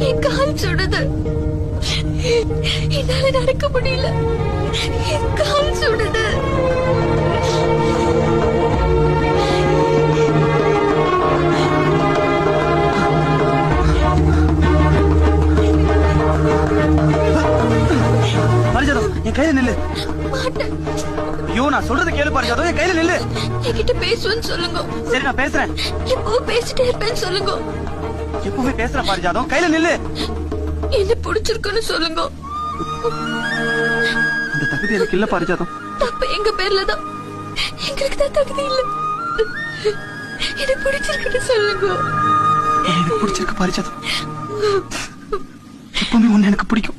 என் கால் சுடுது. என்னால நடக்க முடியல. என் கால் சுடுது. பாரிஜாதம், என் கையில நில்லு. ஐயோ, நான் சொல்றது கேளு பாரிஜாதம், என் கையில நில்லு. என்கிட்ட பேசுவேன்னு சொல்லுங்க. சரி, நான் பேசுறேன். எப்போ பேசிட்டே இருப்பேன்னு சொல்லுங்க. எப்பவுமே பேசுறேன் பாரிஜாதம், கையில நில்லு. என்ன பிடிச்சிருக்குன்னு சொல்லுங்க. அந்த தகுதி எனக்கு இல்ல பாரிஜாதம். தப்பு எங்க பேர்ல தான். எங்களுக்கு தான் தகுதி இல்ல. எனக்கு பிடிச்சிருக்குன்னு சொல்லுங்க. எனக்கு பிடிச்சிருக்கு பாரிஜாதம். எப்பவுமே ஒண்ணு எனக்கு பிடிக்கும்.